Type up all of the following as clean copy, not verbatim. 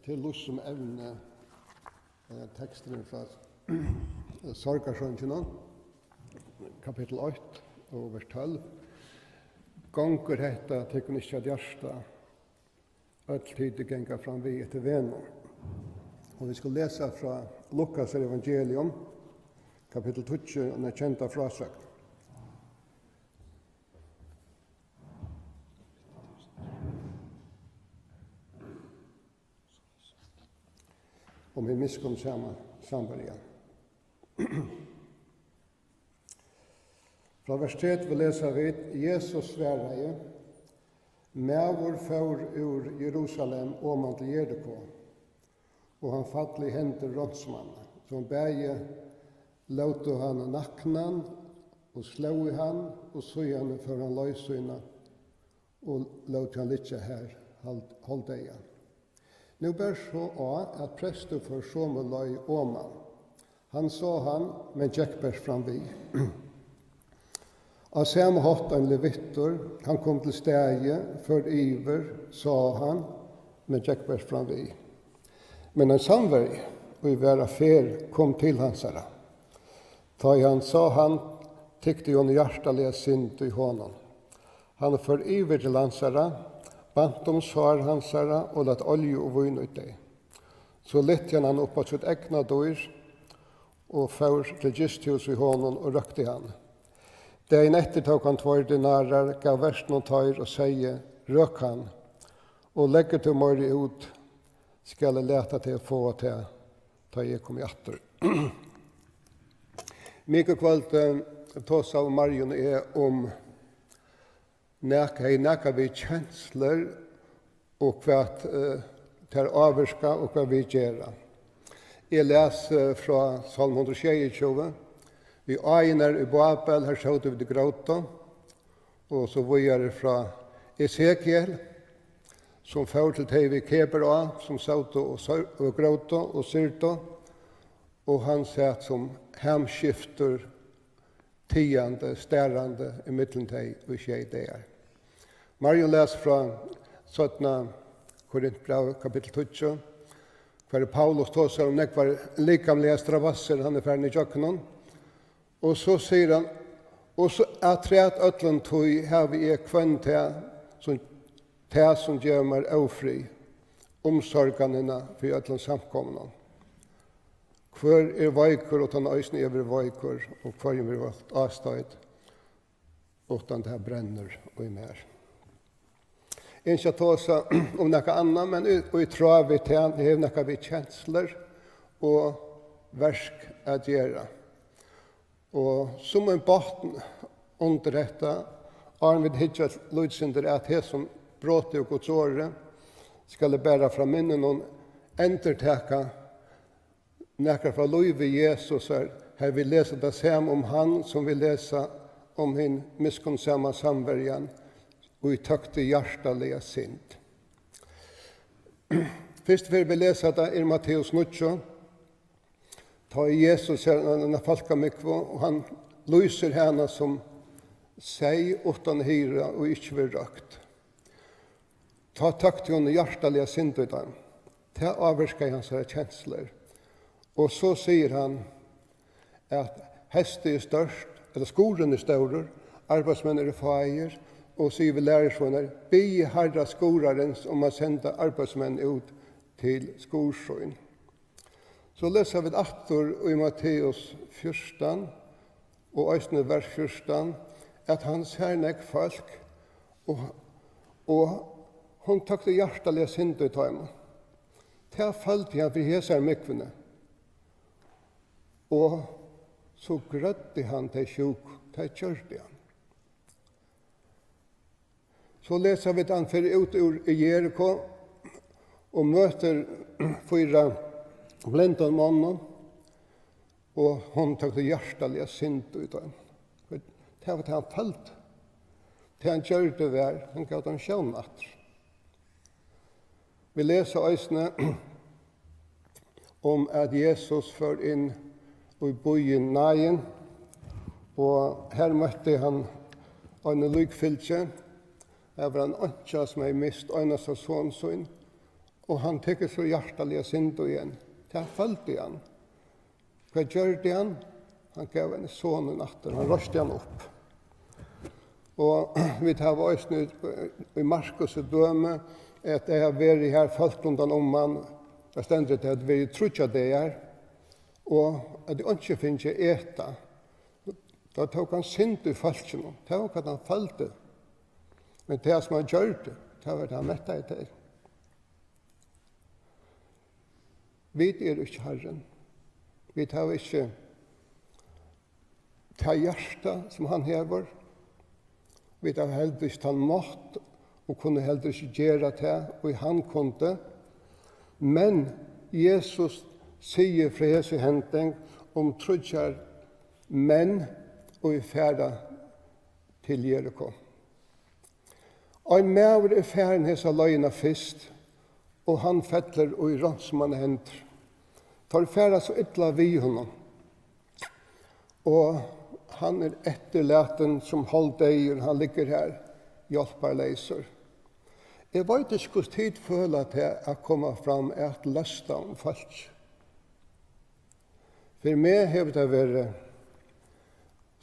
til lust som evne teksten fra Sorgarsøngen, kapittel 8 og vers 12. Gonger hetta tekken ikkje at hjärsta, alltid det gengar fram vi etter vennom. Og vi skal lese fra Lukas evangelium, kapittel 20, og den kjenta frasagt. Om vi miskom sammen samverja. Fra vers 3 vi leser vi Jesus sverige, Mævor for ur Jerusalem og man til Jeriko, og han fattelig henter rådsmann, som bæge låte han naknan, og slå i han, og så han for han løysøyna, og låte han litt her holde igjen. Nu bär så att prästen för sommerlöj åman. Han sa han, men Jack bärs fram vi. Av samma hatt en levittor, han kom till stäge, för iver, sa han, men Jack bärs fram vi. Men en samverg, och i våra fer, kom till hans herra. Ta han sa han, tyckte hon hjärtaliga synd i honom. Han för iver till hans herra, bantum svar hansara og lat olje og vin ut det. Så lette han opp av sitt egna dyr og får til gisthus i hånden og røkte han. Dagen etter tok han 2 dinarer, gav versen og tøyr og sier, røk han, og legger til morgen ut, skal jeg lete til å få til, ta jeg kom i atter. Mykje kvalt tås av Marion om Näka vi känslor och vad ter avvarska och vad vi gör. Jag läser från Psalm 122. Vi egnar i Babel, här såg vi det gråta. Och så var jag från Ezekiel, som får till TV Kebra, som såg och gråta och syrta. Och han satt som hemskifter, tiande, stärande i mitten till och tjej där. Marion läser från 17 Korintbrev kapitel 20, för Paulus tåsar om nekvar likamliga stravasser han färdig i jöknen. Och så säger han, och så trät ötlen tog här vi kvann som gör mig ofri, omsorganina för ötlen samkomna. Kvar vajkur och han ösn över vajkur och kvar är valt avstånd utan det här bränner och i mer. Inte att tåsa om något annat, men i tror vi till att det är något vi känslor och verk att göra. Och som en botten under detta, Arvid Hitchett Lutzinder att det som brott och Guds åre ska bära fram minnen någon entertäcka näkra från Louis Jesus här vi läser det sam om han som vi läsa om hin miskunnsamma samverjan och i takt till hjärtaliga synd. Först vill vi läsa det Matteus 9. Ta Jesus en folkamikvo och han lyser henne som säg utan hyra och inte vill rökt. Ta takt till hon hjärtaliga synd i den. Ta avvarska hans känslor. Och så säger han att hästen är störst, eller skoren är större, arbetsmän är fager, och så vi lärersvånar, be herra skorarens om att sända arbetsmän ut till skorsjön. Så läser vi attor i Matteus 14 och östne vers 14 att hans härnäck folk och hon takte hjärtaliga synder till honom. Det följde han för hesar myckvene. Og så grøtte han til sjuk, til kjørte han. Så leser vi han for ut ur Jeriko og møter 4 blendene mannen, og hun tok det hjertelige sint ut av ham. Det var det han falt. Det han kjørte vær, han gav dem sjøvnatter. Vi leser øsene om at Jesus fører inn og i byen Nain, og her møtte han en lykfylse. Her var han ikke som mist øyneste sånn, og han teker så hjertelig synd igjen. Det følte han. Hva gjør det han? Han gav henne sonen natten, han røste han opp. Og vi tar oss nu i Markus døme, at jeg har vært her folk rundt om man, det stender til at vi tror det er, og at de ikke finner ikke eta. Da tok han synd i folkene, det var hva han følte. Men det som han gjør det var det han mette i det. Vi er ikke Herren. Vi tar ikke ta hjertet som han hever. Vi tar heller ikke ta mått, og kunne heller ikke gjøre det, og han kunne. Men Jesus sier fra Jesu hending om trudjar menn og i ferda til Jericho. Og en maver er ferden hesa løgna fyrst, og han fettler og i rannsmann hender. Tar ferda så ytla vi honom. Og han er etterlaten som holdeier, han ligger her, hjelparleiser. Jeg vet ikke hvordan tid føler til å komme fram et løsta om folk. For meg har det vært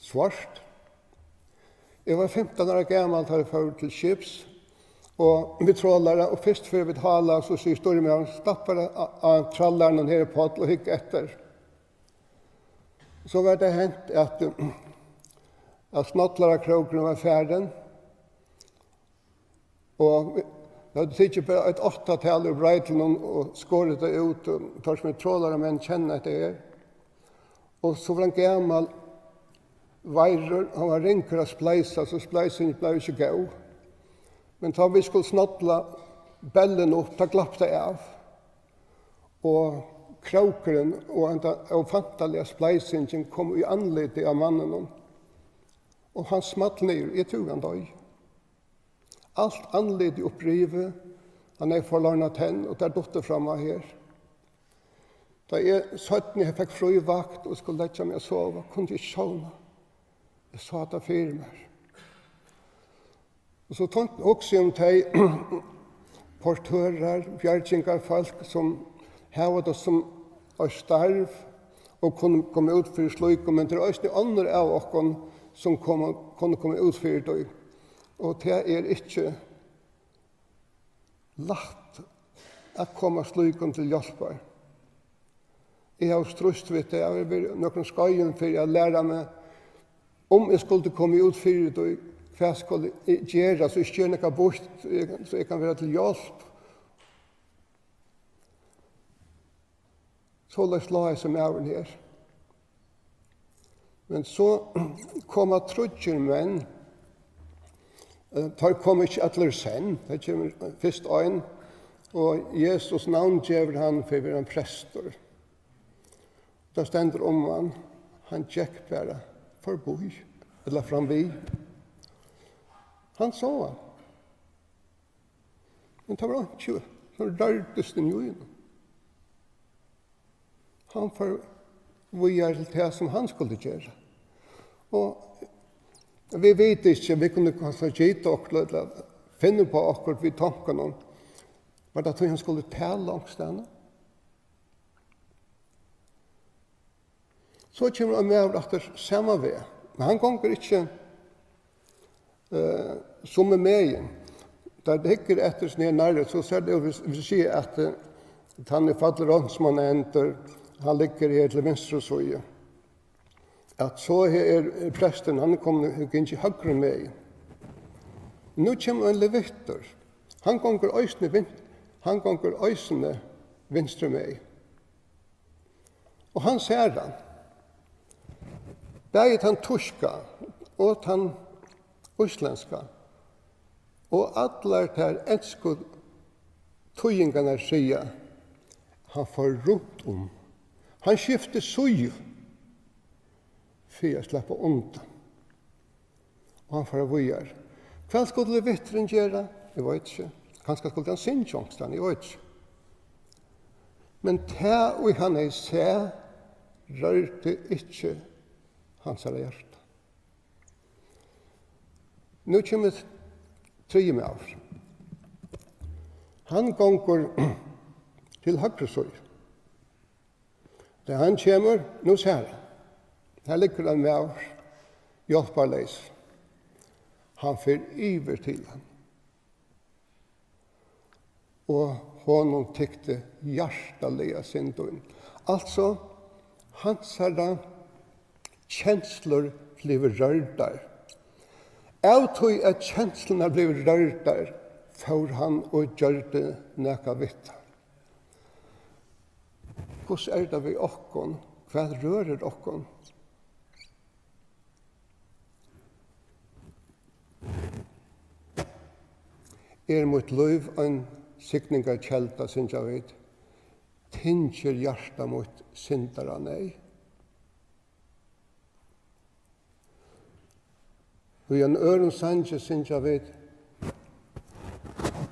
svart. Jeg var 15 år gammel da jeg førte til skips, og vi trålere, og først før vi taler, så sier Storm med han, stapper av tralleren her på og hygg etter. Så var det hent at snottlere krokene var ferden, og det hadde sikkert bare et 8-tall i breitelen og skåret det ut, og tar som en trålere menn kjenner at det er. Og så var han gammel veirer, han var rinker av spleisa, så spleisen ble ikke gau. Men da vi skulle snottla bellen opp, da glapp det av. Og krokeren og fantalige spleisingen kom i anledet av mannen. Og han smatt ned, jeg tror han døg. Alt anledet opprivet, han er forlornet tenn, og der dotter fremme her. Da jeg 17 jeg fikk fri vakt og skulle lette meg å sove, kunne jeg sovne. Jeg sa det for meg. Og så tenkte jeg også om de portører, bjergingarfolk som har det som er starv og kunne komme ut for slik, men det er også andre av oss som kunne komme ut for det. Og det er ikke lagt å komme slik til hjelper. Jeg har strøst ved det, jeg har vært noen skøyen for å lære meg om jeg skulle komme ut for det, hva jeg skulle gjøre, så jeg gjør noe bort, så jeg kan være til hjelp. Så la jeg som er her. Men så kom jeg trudger menn, det kom ikke etter sen, det kommer først øyn, og Jesus navn gjør han for å være en prester. Da stender om han gikk bare forbi, eller frambi. Han sa han. Men det var ikke så rørtes den jo inn. Han forvøyer til det som han skulle gjøre. Og vi vet ikke, vi kunne kanskje gitt eller finne på akkurat vi tankene om, men da tror jeg han skulle tale langs denne. Så kommer han med etter samme vei. Men han ganger ikke som er med igjen. Da det ikke etter seg nærmere, så ser det hvis vi sier at han er fattelig rådsmannen enter, han ligger her til venstre søye. At så er presten, han kommer ikke høyre med igjen. Nå kommer en levitter. Han ganger øysene venstre med igjen. Og han ser han. Det er han tyska og han islandska. Og alle der enskud tøyingene sier, han får rundt om. Han skifter søy for å slippe undan. Og han får vujer. Hva skulle vittren gjøre? Jeg vet ikke. Kanskje skulle han sin tjongstan? Jeg vet ikke. Men det og han er se, rørte ikke hans hjerte. Nå kommer 3 med av. Han gonger til høyre sår. Da han kommer, nå ser han. Her ligger han med oss, hjelperleis. Han fer iver til han. Og honom tykte hjertelige synden. Altså, hans herre kjensler blir rørdar. Av tog at kjenslene blir rørdar, for han og gjør det nækka vitt. Hvordan det vi okkon? Hva rører okkon? Mot liv en sikninga kjelta, synes jeg vet. Tinger hjerta mot syndara nei. Og i en øren sanje, synes jeg vet,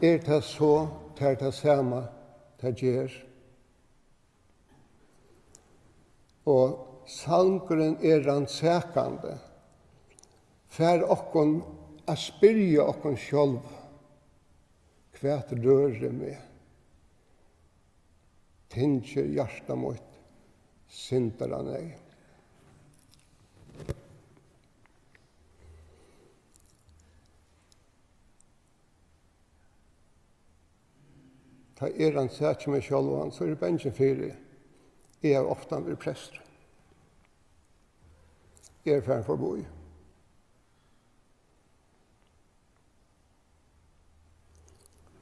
det så, det samme, det gjør. Og sangren rannsakande, for okkon a spyrja okkon sjálv, hva rører med. Tinger hjerta mot syndara nei. Ta han sætje meg sjálvan, så det bensjen fyrir. Jeg har ofta vært prester. Jeg færd for boi.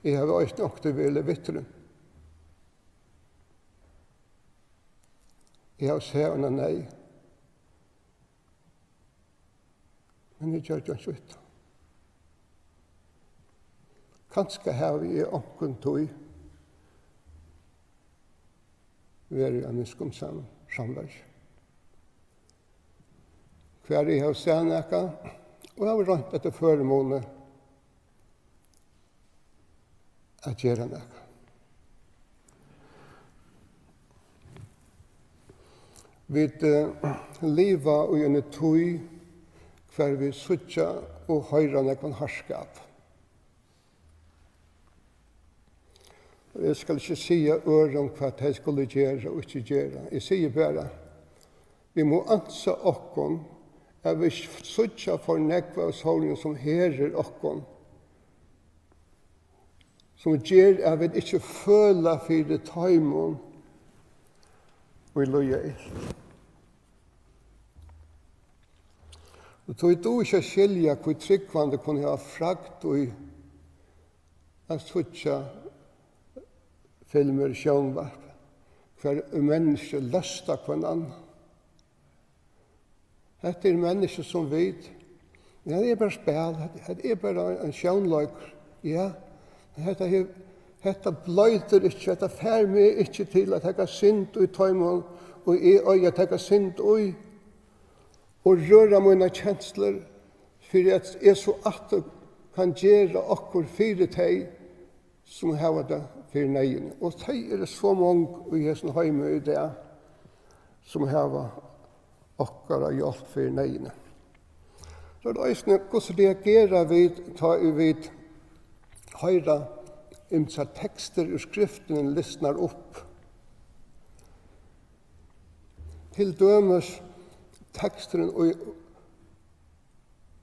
Jeg har vært nok til ville vittre. Jeg har sævna nei. Men jeg gjør det ikke vitt. Kanskje har vi omkring tog være en miskomsam samverk. Hver jeg har sett nækka, og jeg har rønt etter føremåne at gjøre nækka. Vi lever i en tøy hver vi suttja og høyra nækkan harskap. Jeg skal ikke si øre om hva de skulle gjøre og ikke gjøre. Jeg sier bare, vi må anse okkon, at vi suttja for nekva av solen som herer okkon, som gjør at vi ikke føler for det taimon og i loja ilt. Og tog du ikke skilja hvor tryggvande kunne ha frakt og at suttja filmer, sjånvarp, hver mennesker løsta på en annen. Dette mennesker som vet, ja, det bare spil, det bare en sjånløyker, ja, dette bløyter ikke, dette fær meg ikke til at jeg har synd og tøymon, og jeg har synd og røra mine kjensler, for at jeg så atter kan gjøre okkur fire teg, som har det for nøyene. Og det det så mange i hessen heime i det, som har okkara hjelp for nøyene. Så det er hvordan reagerer vi, tar vi høyre imsa tekster og skriften listnar opp. Til dømes teksteren i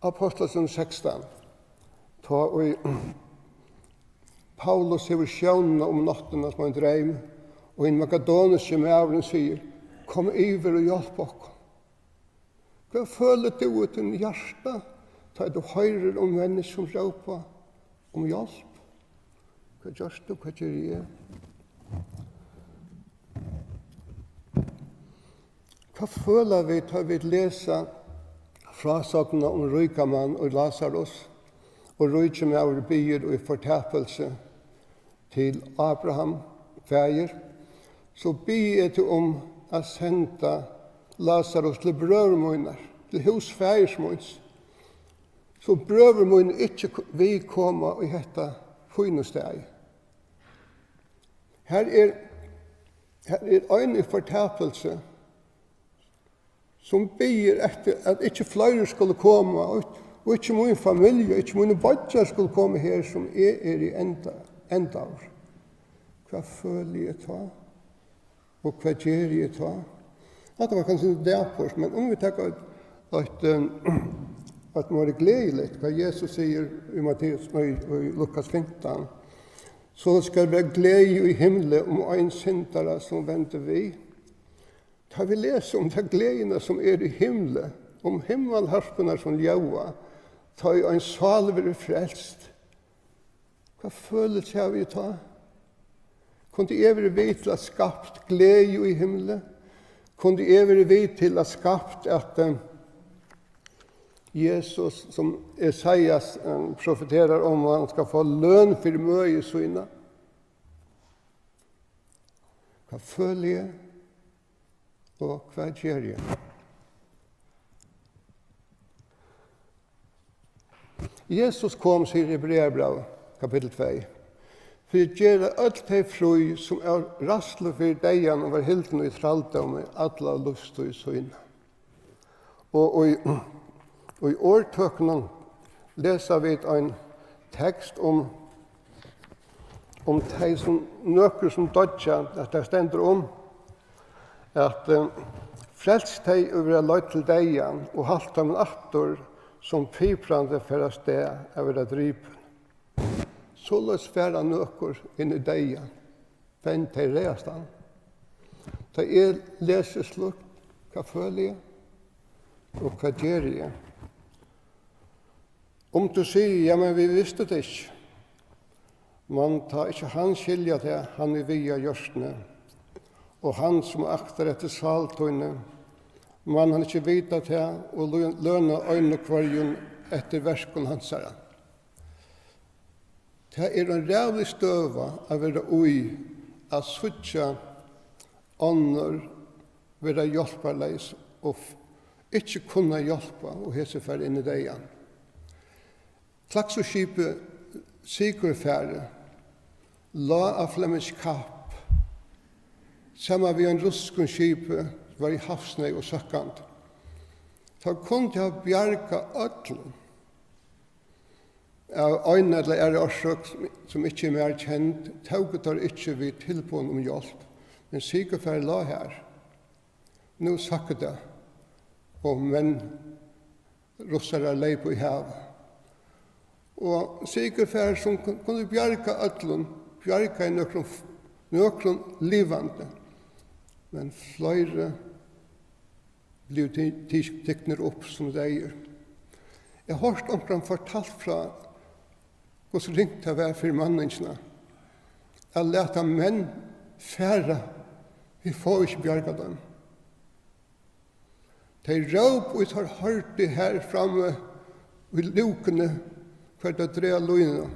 Apostelen 16, ta og Paulus hever sjånene om nattene som han dreim, og en makedoniske mævren sier, kom iver og hjelp oss. Hva føler du ut din hjerte, da du høyrer om mennesker som råper om hjelp? Hva gjør du, hva gjør jeg? Hva føler vi da vi leser frasakene om Rykaman og Lazarus, og Rykaman byr og i fortapelse til Abraham, fæger, så byr jeg til om å sende Lazarus til brøvermøyner, til hos fægersmøyns. Så brøvermøyner ikke vi komme i dette fynesteg. Her en i fortapelse som byr etter at ikke flere skulle komme, og ikke min familie, ikke mine bodger skulle komme her som i enda av. hva føler jeg ta? Og hva gjør jeg ta? Det var kanskje derfor, men om vi tenker at det var gledelig, hva Jesus sier i Matteus og i Lukas 15, så skal det være glede i himmelen om en syndere som venter vi. Da vi leser om de gledene som i himmelen, om himmelharpene som ljøver, ta en salver frelst. Hva følelse har vi ta? Kunne evig vi til å ha skapt glede i himmelen? Kunne evig vi til å ha skapt at Jesus, som Esaias profeterer om, han skal få løn for møye syne? Hva føler jeg? Og hva gjør jeg? Jesus kom, sier i Hebreerbrev, kapittel 2, for å gjøre alt de fri som rastle for deian og var hilden i tralldom i alle lust og i syne. Og i årtøkene leser vi en tekst om de som nøkker som dødja, at det stender om at frelst de over løy til deian og halt dem atter som piprande for å sted over å dripe. Så løs færa nøkker inn i deian, den til reastan. Da jeg leser slutt, hva føler jeg, og hva gjør jeg? Om du sier, ja, men vi visste det ikke. Man tar ikke han skilja til, han via gjørstene, og han som akter etter saltøyne, man han ikke vita til, og lønne øyne kvarjon etter verskene hans herre. Det en rævlig støva av være ui, at suttja ånder være hjelperleis og ikke kunne hjelpe og hese fer inn i deian. Klaksoskipet Sigurfære la av Flemish kapp sammen med en ruskun skipet var i havsnei og søkkant. Da kunne jeg bjerga ødlen av øynene eller årsøk som ikke mer kjent, tauget har ikke vi tilbånd om hjelp. Men Sigurfære la her. Nå sakket det, og menn russere lei på i havet. Og Sigurfære som kunne bjerga ødlen, bjerga i nøkron livande. Men flere blir tikner opp som deier. Jeg har hørt omkring fortalt fra hvordan ringt det var for mannensene. Jeg lette menn færre, vi får ikke bjerga dem. De råp og tar hørt det her framme i lukene for det drev løgnene,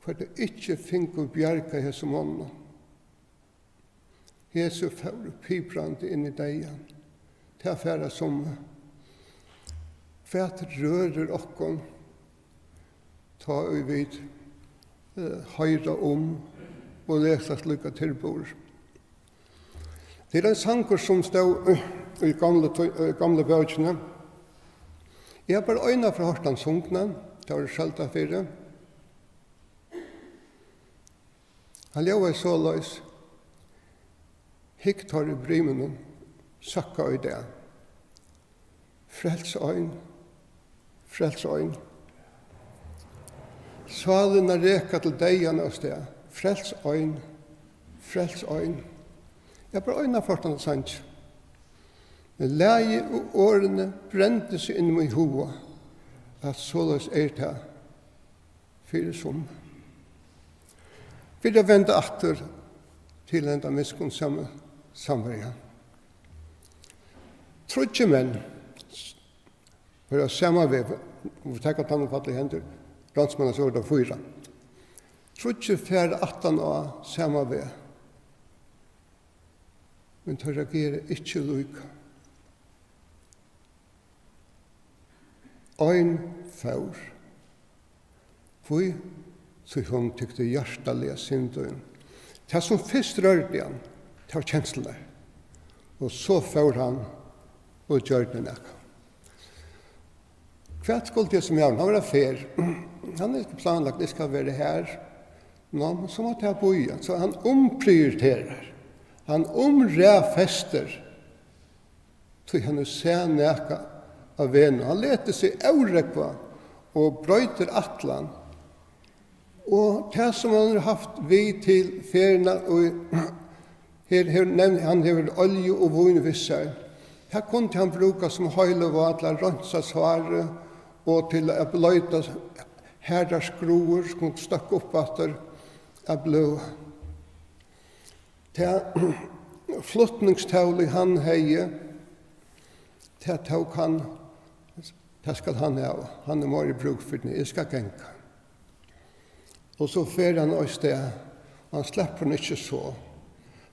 for det ikke fikk å bjerga hese månene. Jesus fører pibrande inn i deian, til affæra som fæt rører okkon, ta vi vid høyra om og lesa slukka tilbord. Det en sanger som stod i gamle bøkene. Jeg har bare øyne fra Hortan sungene, det var skjelta fire. Han lever så løs. Hiktar i brimenen, sakka i det. Frels øyn, frels øyn. Svalen reka til deian av sted. Frels øyn, frels øyn. Jeg bare øyna fortan sant. Men leie og årene brente seg inn i hoa, at såles det fyrir som. Vi vende atter til enda miskun samverja. Trudje menn, for å samarbeide, vi tenker at han har fattig hender, landsmannens ord av 4. Trudje færre 18 år samarbeide, men tar reagere ikke lykke. Ein faur. Hvor så hun tykte hjertelige syndøyen. Det som først rørte han, det var kjenslene. Og så faur han og gjør det nekka. Hva skulle det som gjør? Han var fer. Han ikke planlagt, det skal være her. Nå, så måtte jeg boja. Så han omprioriterer. Han omræfester. Så han ser næka av venen. Han leter seg avrekva og brøyter atlan. Og det som han har haft vi til ferina, og han har olje og vunvissar, her kunne han bruka som høyleva til å rensa svaret, og til å bløyta herrar skruer som kunne stakk opp etter av blå. Til flottningstavlig han heie, til tok han, det skal han ha, han mer i bruk for det, jeg skal genka. Og så fer han oss det, han slipper han ikke så.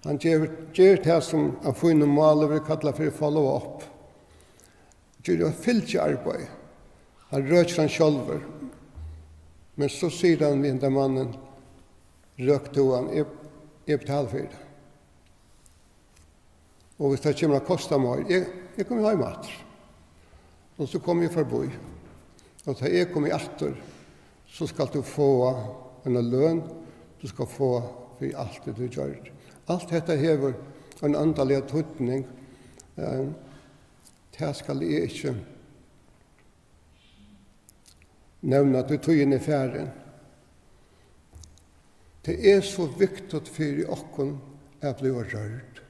Han gjør det som han får inn maler vi kallar for follow-up. Gjør det fyllt arbeid. Han røker han sjølver. Men så sier han ved den mannen, røk to han, jeg betaler for det. Og hvis det kommer å koste meg, jeg kommer hjem etter. Og så kommer jeg forbi. Og da jeg kommer etter, så skal du få en løn, du skal få for alt det du gjør. Alt dette hever en andelig tøtning. Det skal jeg ikke nevne at du tog inn i ferien. Det er så viktig for oss å bli rørt.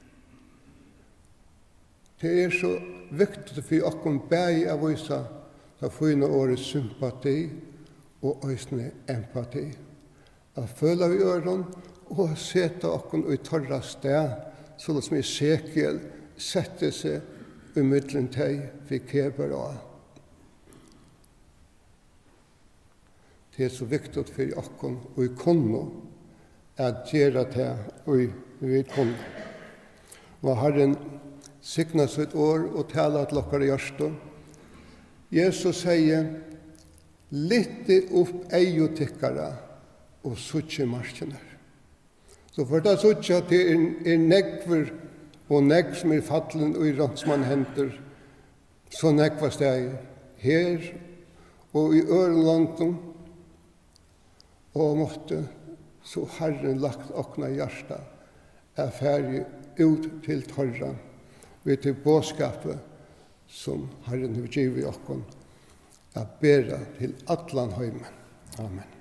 Det er så viktig for oss bæg av oss å få inn året sympati og øsne empati. Å føle vi øren og sette oss i torra sted, så som Esekiel sette seg i midten til vi keber av. Det er så viktig for oss og i kunne at gjøre det og vi kunne. Og Herren signa sitt år og tala til okkar i hjørsten. Jesus sier, lytte opp eiotikkara og suttje marskjener. Så for det suttje at det er negver og negv som er fattelen og i randsmann henter, så negva steg her og i Ørlandet, og måtte så Herren lagt okna i hjärsta er ferdig ut til torran ved til båskapet som Herren har givet oss at bæra til allan heimen. Amen.